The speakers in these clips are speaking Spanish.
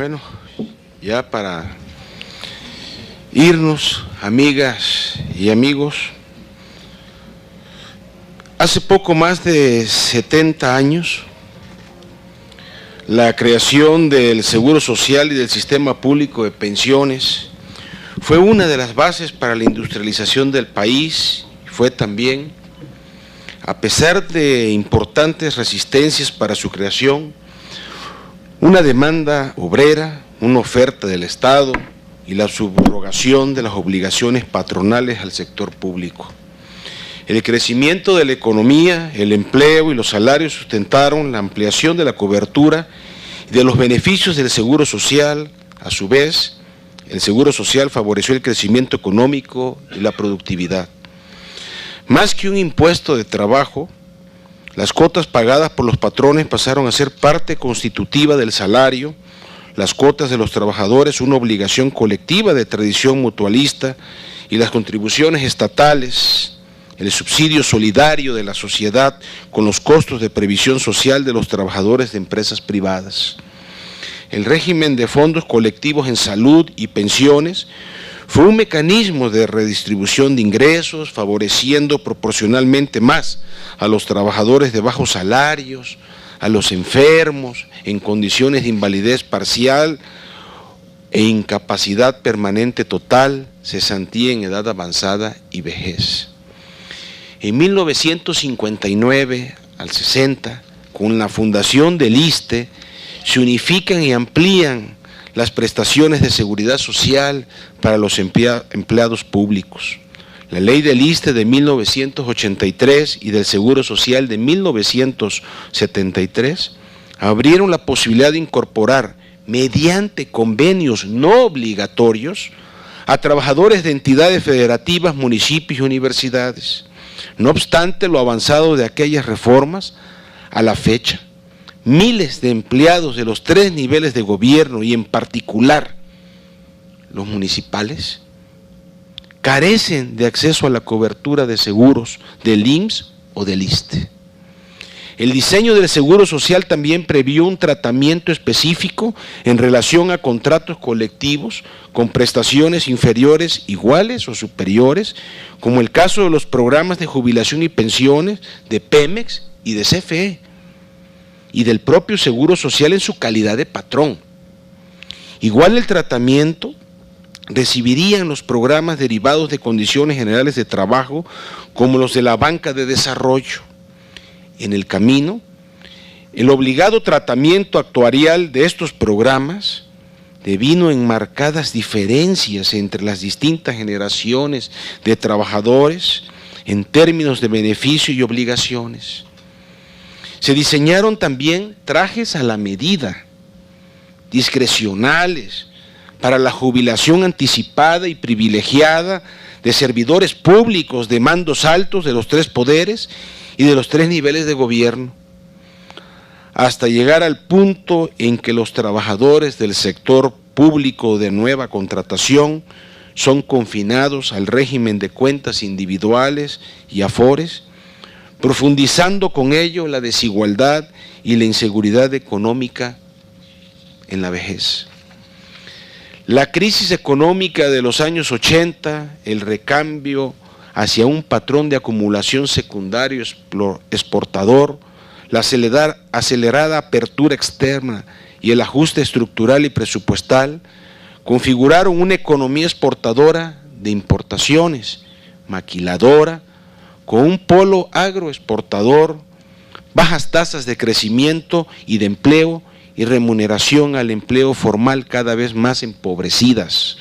Bueno, ya para irnos, amigas y amigos, hace poco más de 70 años, la creación del Seguro Social y del Sistema Público de Pensiones fue una de las bases para la industrialización del país. Fue también, a pesar de importantes resistencias para su creación, una demanda obrera, una oferta del Estado y la subrogación de las obligaciones patronales al sector público. El crecimiento de la economía, el empleo y los salarios sustentaron la ampliación de la cobertura y de los beneficios del Seguro Social. A su vez, el Seguro Social favoreció el crecimiento económico y la productividad. Más que un impuesto de trabajo, las cuotas pagadas por los patrones pasaron a ser parte constitutiva del salario, las cuotas de los trabajadores una obligación colectiva de tradición mutualista y las contribuciones estatales, el subsidio solidario de la sociedad con los costos de previsión social de los trabajadores de empresas privadas. El régimen de fondos colectivos en salud y pensiones fue un mecanismo de redistribución de ingresos, favoreciendo proporcionalmente más a los trabajadores de bajos salarios, a los enfermos en condiciones de invalidez parcial e incapacidad permanente total, cesantía en edad avanzada y vejez. En 1959 al 60, con la fundación del ISSSTE, se unifican y amplían las prestaciones de seguridad social para los empleados públicos. La ley del ISSSTE de 1983 y del Seguro Social de 1973 abrieron la posibilidad de incorporar, mediante convenios no obligatorios, a trabajadores de entidades federativas, municipios y universidades. No obstante lo avanzado de aquellas reformas, a la fecha, miles de empleados de los 3 niveles de gobierno y en particular los municipales carecen de acceso a la cobertura de seguros del IMSS o del ISSSTE. El diseño del Seguro Social también previó un tratamiento específico en relación a contratos colectivos con prestaciones inferiores, iguales o superiores, como el caso de los programas de jubilación y pensiones de Pemex y de CFE, y del propio Seguro Social en su calidad de patrón. Igual el tratamiento recibirían los programas derivados de condiciones generales de trabajo como los de la banca de desarrollo. En el camino, el obligado tratamiento actuarial de estos programas devino en marcadas diferencias entre las distintas generaciones de trabajadores en términos de beneficio y obligaciones. Se diseñaron también trajes a la medida, discrecionales, para la jubilación anticipada y privilegiada de servidores públicos de mandos altos de los 3 poderes y de los 3 niveles de gobierno, hasta llegar al punto en que los trabajadores del sector público de nueva contratación son confinados al régimen de cuentas individuales y afores, profundizando con ello la desigualdad y la inseguridad económica en la vejez. La crisis económica de los años 80, el recambio hacia un patrón de acumulación secundario exportador, la acelerada apertura externa y el ajuste estructural y presupuestal configuraron una economía exportadora de importaciones, maquiladora, con un polo agroexportador, bajas tasas de crecimiento y de empleo y remuneración al empleo formal cada vez más empobrecidas.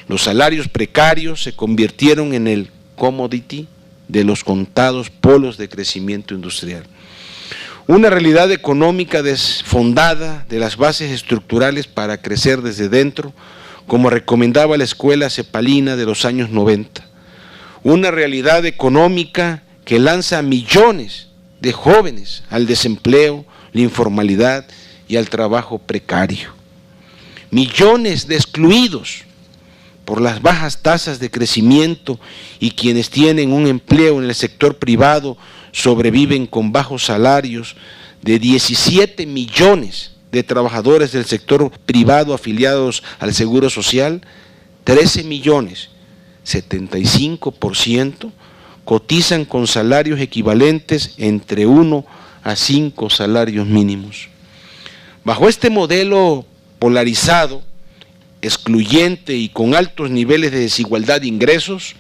Los salarios precarios se convirtieron en el commodity de los contados polos de crecimiento industrial. Una realidad económica desfondada de las bases estructurales para crecer desde dentro, como recomendaba la escuela cepalina de los años 90. Una realidad económica que lanza a millones de jóvenes al desempleo, la informalidad y al trabajo precario. Millones de excluidos por las bajas tasas de crecimiento y quienes tienen un empleo en el sector privado sobreviven con bajos salarios de 17 millones de trabajadores del sector privado afiliados al Seguro Social, 13 millones, 75%, cotizan con salarios equivalentes entre 1 a 5 salarios mínimos. Bajo este modelo polarizado, excluyente y con altos niveles de desigualdad de ingresos,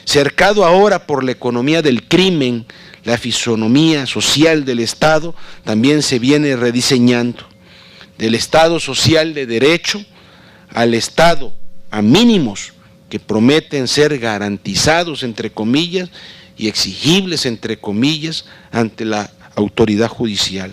cercado ahora por la economía del crimen, la fisonomía social del Estado también se viene rediseñando. Del Estado social de derecho al Estado a mínimos que prometen ser garantizados, entre comillas, y exigibles, entre comillas, ante la autoridad judicial.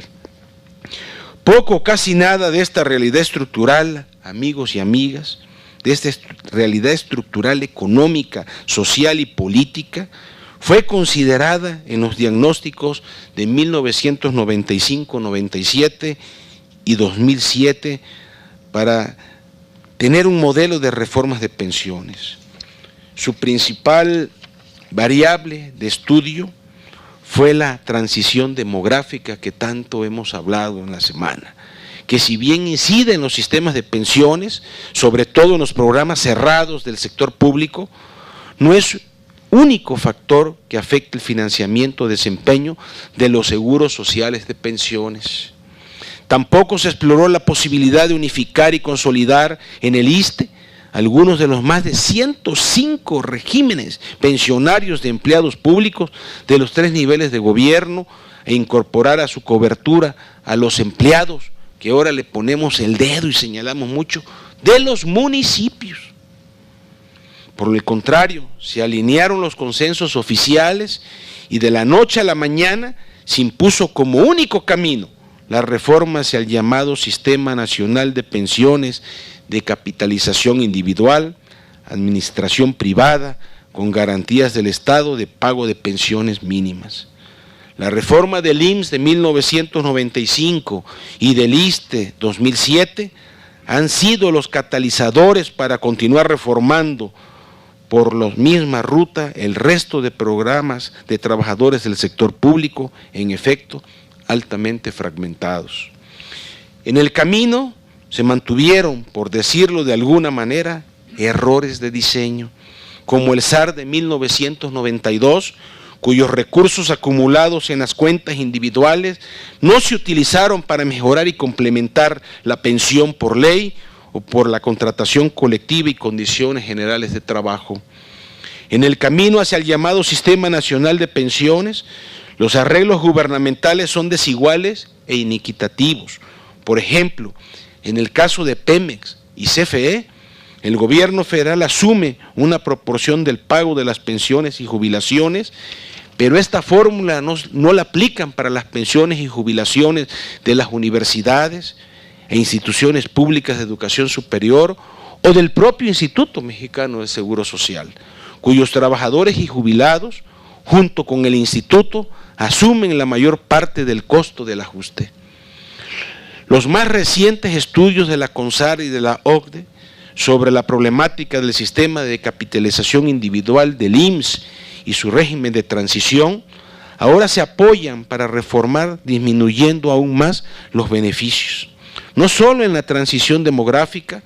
Poco o casi nada de esta realidad estructural, amigos y amigas, de esta realidad estructural económica, social y política, fue considerada en los diagnósticos de 1995, 97 y 2007 para tener un modelo de reformas de pensiones. Su principal variable de estudio fue la transición demográfica que tanto hemos hablado en la semana, que si bien incide en los sistemas de pensiones, sobre todo en los programas cerrados del sector público, no es único factor que afecte el financiamiento o desempeño de los seguros sociales de pensiones. Tampoco se exploró la posibilidad de unificar y consolidar en el ISSSTE algunos de los más de 105 regímenes pensionarios de empleados públicos de los 3 niveles de gobierno e incorporar a su cobertura a los empleados, que ahora le ponemos el dedo y señalamos mucho, de los municipios. Por el contrario, se alinearon los consensos oficiales y de la noche a la mañana se impuso como único camino la reforma hacia el llamado Sistema Nacional de Pensiones de capitalización individual, administración privada, con garantías del Estado de pago de pensiones mínimas. La reforma del IMSS de 1995 y del ISSSTE 2007 han sido los catalizadores para continuar reformando por la misma ruta el resto de programas de trabajadores del sector público, en efecto, altamente fragmentados. En el camino se mantuvieron, por decirlo de alguna manera, errores de diseño, como el SAR de 1992, cuyos recursos acumulados en las cuentas individuales no se utilizaron para mejorar y complementar la pensión por ley o por la contratación colectiva y condiciones generales de trabajo. En el camino hacia el llamado Sistema Nacional de Pensiones, los arreglos gubernamentales son desiguales e inequitativos. Por ejemplo, en el caso de Pemex y CFE, el gobierno federal asume una proporción del pago de las pensiones y jubilaciones, pero esta fórmula no la aplican para las pensiones y jubilaciones de las universidades e instituciones públicas de educación superior o del propio Instituto Mexicano del Seguro Social, cuyos trabajadores y jubilados, junto con el instituto, asumen la mayor parte del costo del ajuste. Los más recientes estudios de la CONSAR y de la OCDE sobre la problemática del sistema de capitalización individual del IMSS y su régimen de transición, ahora se apoyan para reformar disminuyendo aún más los beneficios, no solo en la transición demográfica,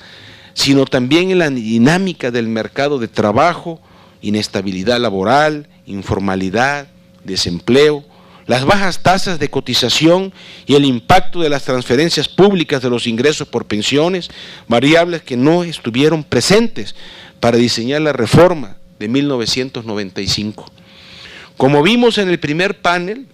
sino también en la dinámica del mercado de trabajo, inestabilidad laboral, informalidad, desempleo, las bajas tasas de cotización y el impacto de las transferencias públicas de los ingresos por pensiones, variables que no estuvieron presentes para diseñar la reforma de 1995. Como vimos en el primer panel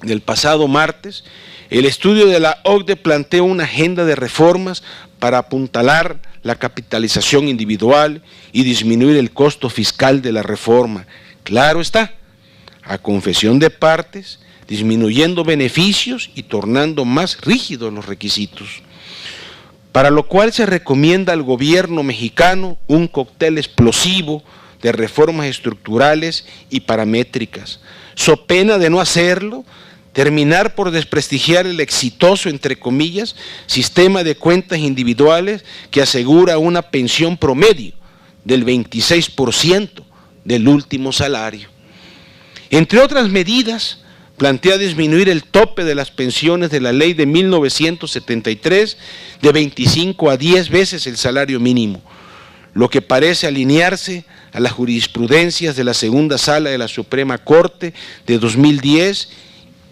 del pasado martes, el estudio de la OCDE plantea una agenda de reformas para apuntalar la capitalización individual y disminuir el costo fiscal de la reforma. Claro está, a confesión de partes, disminuyendo beneficios y tornando más rígidos los requisitos, para lo cual se recomienda al gobierno mexicano un cóctel explosivo de reformas estructurales y paramétricas, so pena de no hacerlo, terminar por desprestigiar el exitoso, entre comillas, sistema de cuentas individuales que asegura una pensión promedio del 26% del último salario. Entre otras medidas, plantea disminuir el tope de las pensiones de la ley de 1973 de 25 a 10 veces el salario mínimo, lo que parece alinearse a las jurisprudencias de la segunda sala de la Suprema Corte de 2010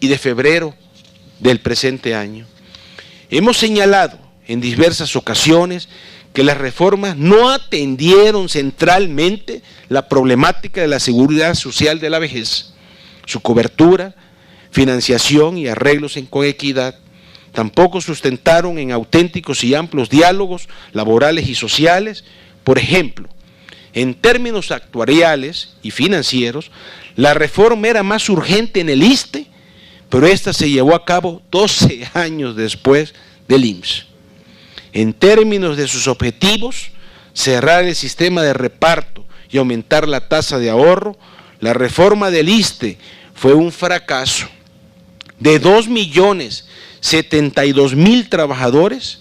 y de febrero del presente año. Hemos señalado en diversas ocasiones que las reformas no atendieron centralmente la problemática de la seguridad social de la vejez, su cobertura, financiación y arreglos con equidad. Tampoco sustentaron en auténticos y amplios diálogos laborales y sociales. Por ejemplo, en términos actuariales y financieros, la reforma era más urgente en el ISSSTE, pero esta se llevó a cabo 12 años después del IMSS. En términos de sus objetivos, cerrar el sistema de reparto y aumentar la tasa de ahorro, la reforma del ISSSTE fue un fracaso. De 2.072.000 trabajadores,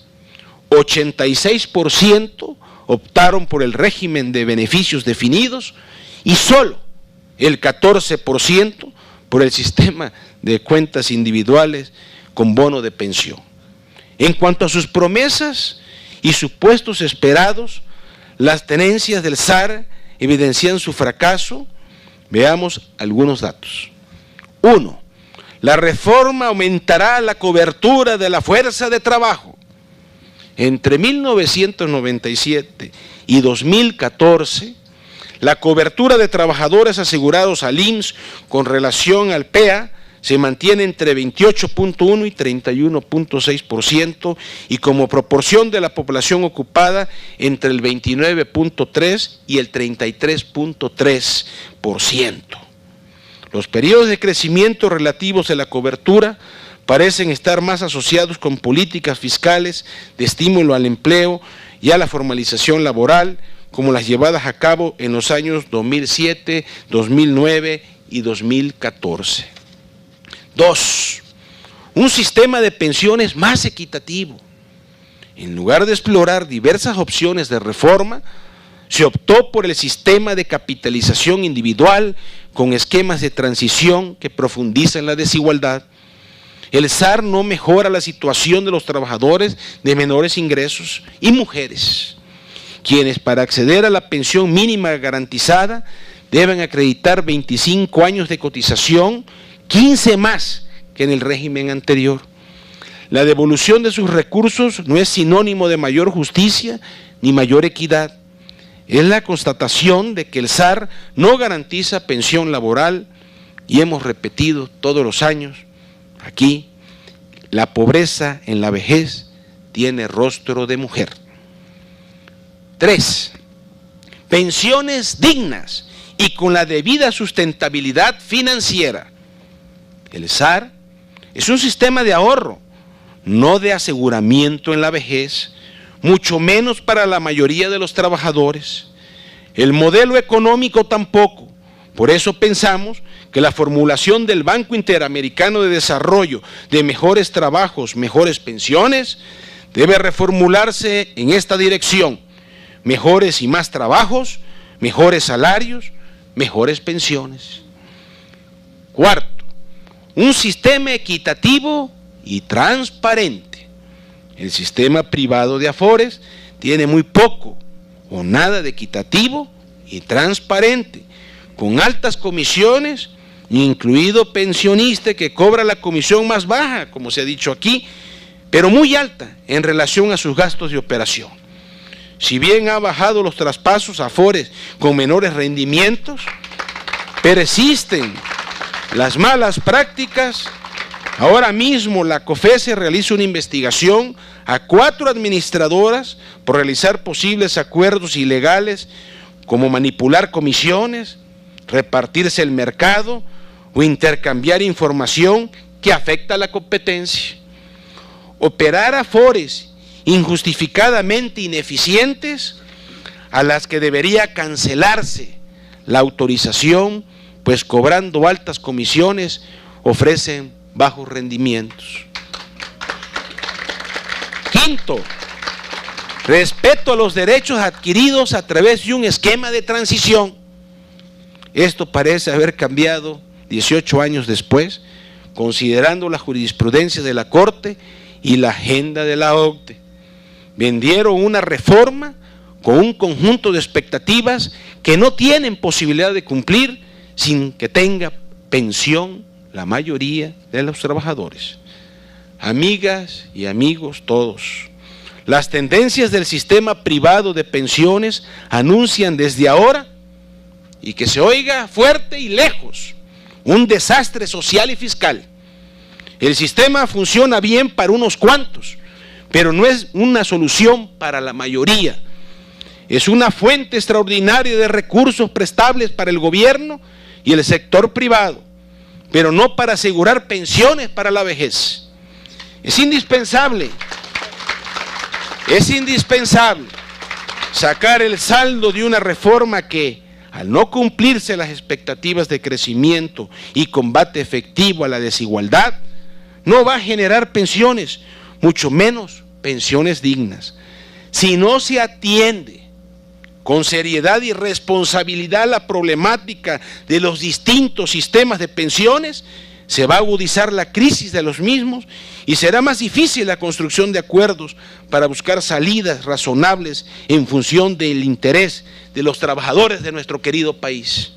86% optaron por el régimen de beneficios definidos y solo el 14% por el sistema de cuentas individuales con bono de pensión. En cuanto a sus promesas y supuestos esperados, las tenencias del SAR evidencian su fracaso. Veamos algunos datos. 1. La reforma aumentará la cobertura de la fuerza de trabajo. Entre 1997 y 2014, la cobertura de trabajadores asegurados al IMSS con relación al PEA se mantiene entre 28.1 y 31.6% y como proporción de la población ocupada entre el 29.3 y el 33.3%. Los periodos de crecimiento relativos a la cobertura parecen estar más asociados con políticas fiscales de estímulo al empleo y a la formalización laboral, como las llevadas a cabo en los años 2007, 2009 y 2014. 2. Un sistema de pensiones más equitativo. En lugar de explorar diversas opciones de reforma, se optó por el sistema de capitalización individual con esquemas de transición que profundizan la desigualdad. El SAR no mejora la situación de los trabajadores de menores ingresos y mujeres, quienes para acceder a la pensión mínima garantizada deben acreditar 25 años de cotización, 15 más que en el régimen anterior. La devolución de sus recursos no es sinónimo de mayor justicia ni mayor equidad. Es la constatación de que el SAR no garantiza pensión laboral y hemos repetido todos los años aquí, la pobreza en la vejez tiene rostro de mujer. 3. Pensiones dignas y con la debida sustentabilidad financiera. El SAR es un sistema de ahorro, no de aseguramiento en la vejez, mucho menos para la mayoría de los trabajadores. El modelo económico tampoco. Por eso pensamos que la formulación del Banco Interamericano de Desarrollo de mejores trabajos, mejores pensiones, debe reformularse en esta dirección: mejores y más trabajos, mejores salarios, mejores pensiones. 4. Un sistema equitativo y transparente. El sistema privado de Afores tiene muy poco o nada de equitativo y transparente, con altas comisiones, incluido pensionista que cobra la comisión más baja, como se ha dicho aquí, pero muy alta en relación a sus gastos de operación. Si bien ha bajado los traspasos a Afores con menores rendimientos, persisten las malas prácticas. Ahora mismo la COFESE realiza una investigación a 4 administradoras por realizar posibles acuerdos ilegales como manipular comisiones, repartirse el mercado o intercambiar información que afecta a la competencia. Operar Afores injustificadamente ineficientes a las que debería cancelarse la autorización, pues cobrando altas comisiones ofrecen bajos rendimientos. 5. Respeto a los derechos adquiridos a través de un esquema de transición. Esto parece haber cambiado 18 años después, considerando la jurisprudencia de la Corte y la agenda de la OCDE. Vendieron una reforma con un conjunto de expectativas que no tienen posibilidad de cumplir sin que tenga pensión la mayoría de los trabajadores. Amigas y amigos todos, las tendencias del sistema privado de pensiones anuncian desde ahora, y que se oiga fuerte y lejos, un desastre social y fiscal. El sistema funciona bien para unos cuantos, pero no es una solución para la mayoría. Es una fuente extraordinaria de recursos prestables para el gobierno y el sector privado, pero no para asegurar pensiones para la vejez. Es indispensable sacar el saldo de una reforma que, al no cumplirse las expectativas de crecimiento y combate efectivo a la desigualdad, no va a generar pensiones, mucho menos pensiones dignas. Si no se atiende con seriedad y responsabilidad la problemática de los distintos sistemas de pensiones, se va a agudizar la crisis de los mismos y será más difícil la construcción de acuerdos para buscar salidas razonables en función del interés de los trabajadores de nuestro querido país.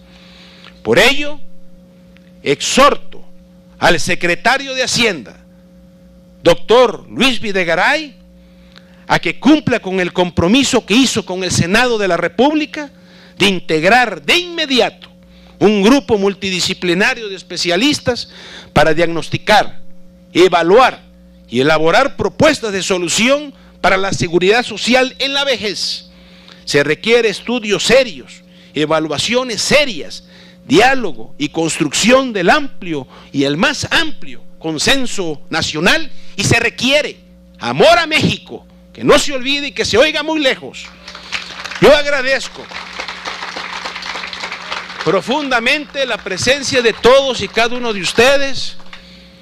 Por ello, exhorto al secretario de Hacienda, doctor Luis Videgaray, a que cumpla con el compromiso que hizo con el Senado de la República de integrar de inmediato un grupo multidisciplinario de especialistas para diagnosticar, evaluar y elaborar propuestas de solución para la seguridad social en la vejez. Se requiere estudios serios, evaluaciones serias, diálogo y construcción del amplio y el más amplio consenso nacional, y se requiere amor a México, que no se olvide y que se oiga muy lejos. Yo agradezco profundamente la presencia de todos y cada uno de ustedes,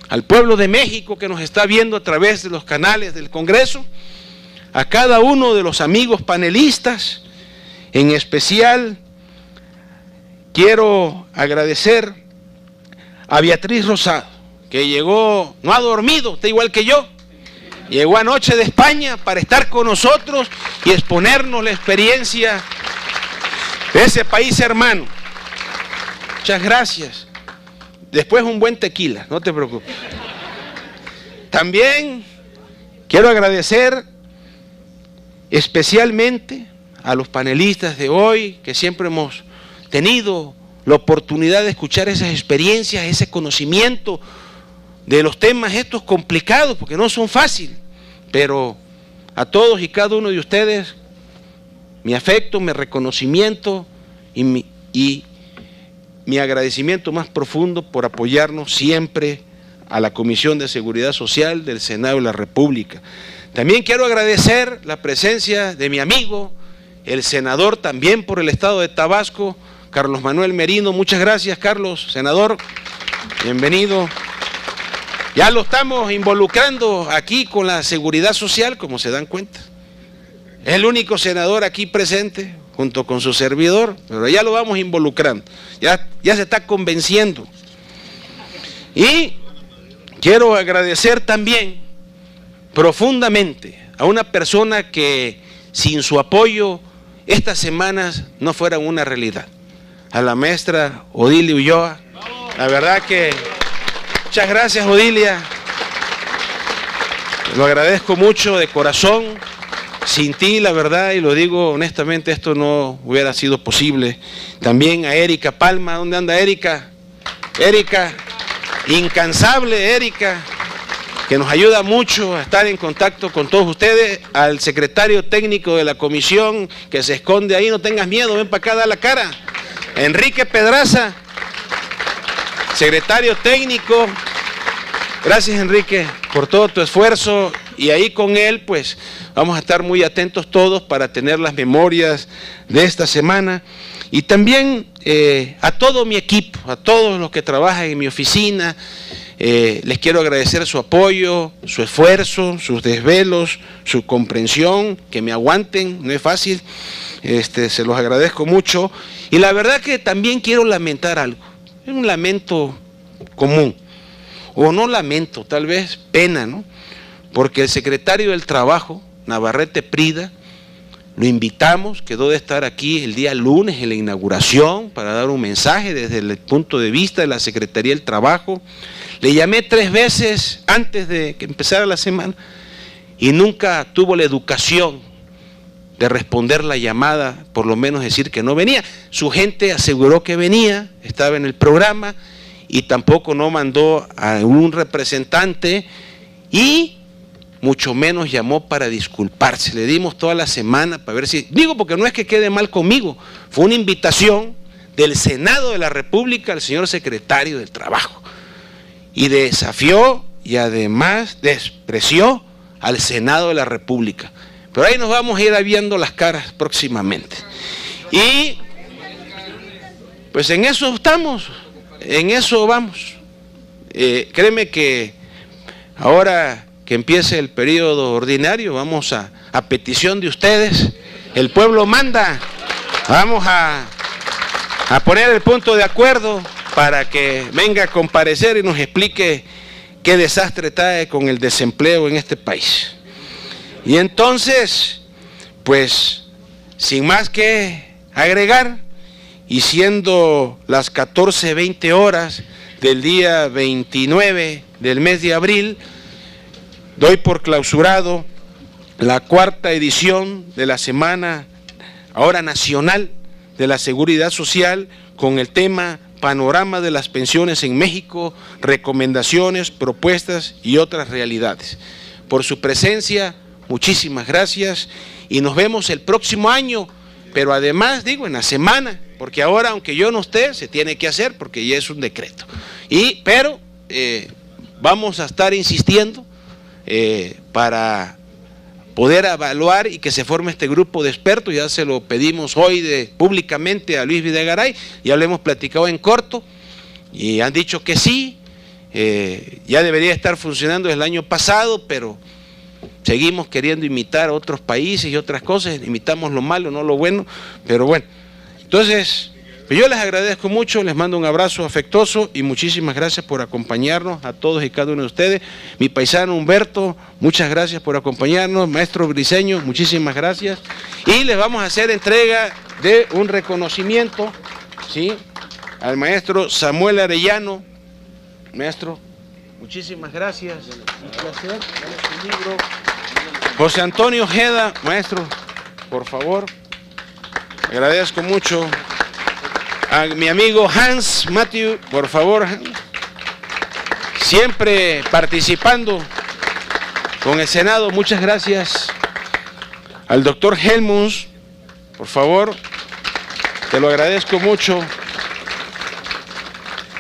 al pueblo de México que nos está viendo a través de los canales del Congreso, a cada uno de los amigos panelistas. En especial quiero agradecer a Beatriz Rosado, que llegó, no ha dormido, está igual que yo, llegó anoche de España para estar con nosotros y exponernos la experiencia de ese país hermano. Muchas gracias. Después un buen tequila, no te preocupes. También quiero agradecer especialmente a los panelistas de hoy, que siempre hemos tenido la oportunidad de escuchar esas experiencias, ese conocimiento de los temas estos complicados, porque no son fáciles, pero a todos y cada uno de ustedes mi afecto, mi reconocimiento y mi agradecimiento más profundo por apoyarnos siempre a la Comisión de Seguridad Social del Senado de la República. También quiero agradecer la presencia de mi amigo, el senador también por el estado de Tabasco, Carlos Manuel Merino. Muchas gracias, Carlos, senador, bienvenido. Ya lo estamos involucrando aquí con la seguridad social, como se dan cuenta. Es el único senador aquí presente, junto con su servidor, pero ya lo vamos involucrando, ya se está convenciendo. Y quiero agradecer también profundamente a una persona que sin su apoyo estas semanas no fueran una realidad, a la maestra Odilia Ulloa. La verdad que muchas gracias, Odilia, lo agradezco mucho de corazón. Sin ti, la verdad, y lo digo honestamente, esto no hubiera sido posible. También a Erika Palma. ¿Dónde anda Erika? Erika, incansable Erika, que nos ayuda mucho a estar en contacto con todos ustedes. Al secretario técnico de la comisión, que se esconde ahí, no tengas miedo, ven para acá, da la cara. Enrique Pedraza, secretario técnico. Gracias, Enrique, por todo tu esfuerzo, y ahí con él pues vamos a estar muy atentos todos para tener las memorias de esta semana. Y también a todo mi equipo, a todos los que trabajan en mi oficina, les quiero agradecer su apoyo, su esfuerzo, sus desvelos, su comprensión, que me aguanten, no es fácil, se los agradezco mucho. Y la verdad que también quiero lamentar algo, es un lamento común. o no lamento, tal vez pena, ¿no? Porque el secretario del Trabajo, Navarrete Prida, lo invitamos, quedó de estar aquí el día lunes en la inauguración para dar un mensaje desde el punto de vista de la Secretaría del Trabajo. Le llamé 3 veces antes de que empezara la semana y nunca tuvo la educación de responder la llamada, por lo menos decir que no venía. Su gente aseguró que venía, estaba en el programa y tampoco no mandó a un representante y mucho menos llamó para disculparse. Le dimos toda la semana para ver si... Digo porque no es que quede mal conmigo, fue una invitación del Senado de la República al señor secretario del Trabajo y desafió y además despreció al Senado de la República. Pero ahí nos vamos a ir viendo las caras próximamente. Y pues en eso estamos, en eso vamos. Créeme que ahora que empiece el periodo ordinario, vamos a petición de ustedes, el pueblo manda, vamos a poner el punto de acuerdo para que venga a comparecer y nos explique qué desastre trae con el desempleo en este país. Y entonces, pues, sin más que agregar, y siendo las 14:20 horas del día 29 del mes de abril, doy por clausurado la 4ª edición de la Semana ahora Nacional de la Seguridad Social con el tema Panorama de las pensiones en México, recomendaciones, propuestas y otras realidades. Por su presencia, muchísimas gracias y nos vemos el próximo año, pero además digo en la semana, porque ahora aunque yo no esté, se tiene que hacer porque ya es un decreto. Pero vamos a estar insistiendo para poder evaluar y que se forme este grupo de expertos. Ya se lo pedimos hoy públicamente a Luis Videgaray, ya lo hemos platicado en corto y han dicho que sí, ya debería estar funcionando desde el año pasado, pero seguimos queriendo imitar a otros países y otras cosas, imitamos lo malo, no lo bueno, pero bueno, entonces yo les agradezco mucho, les mando un abrazo afectuoso y muchísimas gracias por acompañarnos a todos y cada uno de ustedes. Mi paisano Humberto, muchas gracias por acompañarnos. Maestro Briceño, muchísimas gracias. Y les vamos a hacer entrega de un reconocimiento, ¿sí?, al maestro Samuel Arellano. Maestro, muchísimas gracias. Un placer. Su libro. José Antonio Ojeda, maestro, por favor. Agradezco mucho. A mi amigo Hans Matthew, por favor, siempre participando con el Senado, muchas gracias. Al doctor Helmuth, por favor, te lo agradezco mucho.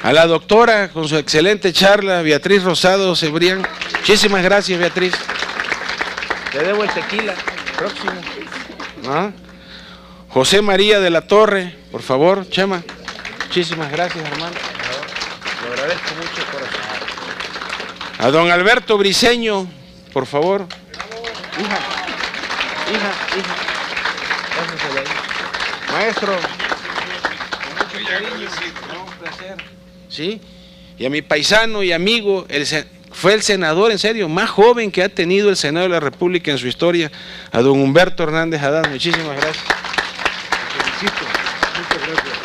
A la doctora, con su excelente charla, Beatriz Rosado Cebrián, muchísimas gracias, Beatriz. Te debo el tequila, próximo. ¿Ah? José María de la Torre, por favor, Chema. Muchísimas gracias, hermano. Lo agradezco mucho, corazón. A don Alberto Briceño, por favor. Hija. Pásensela ahí. Maestro, con mucho cariño, un placer. ¿Sí? Y a mi paisano y amigo, fue el senador, en serio, más joven que ha tenido el Senado de la República en su historia, a don Humberto Hernández Adán. Muchísimas gracias. Muchas gracias.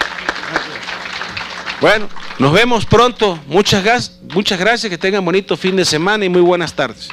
Bueno, nos vemos pronto. Muchas gracias, que tengan bonito fin de semana y muy buenas tardes.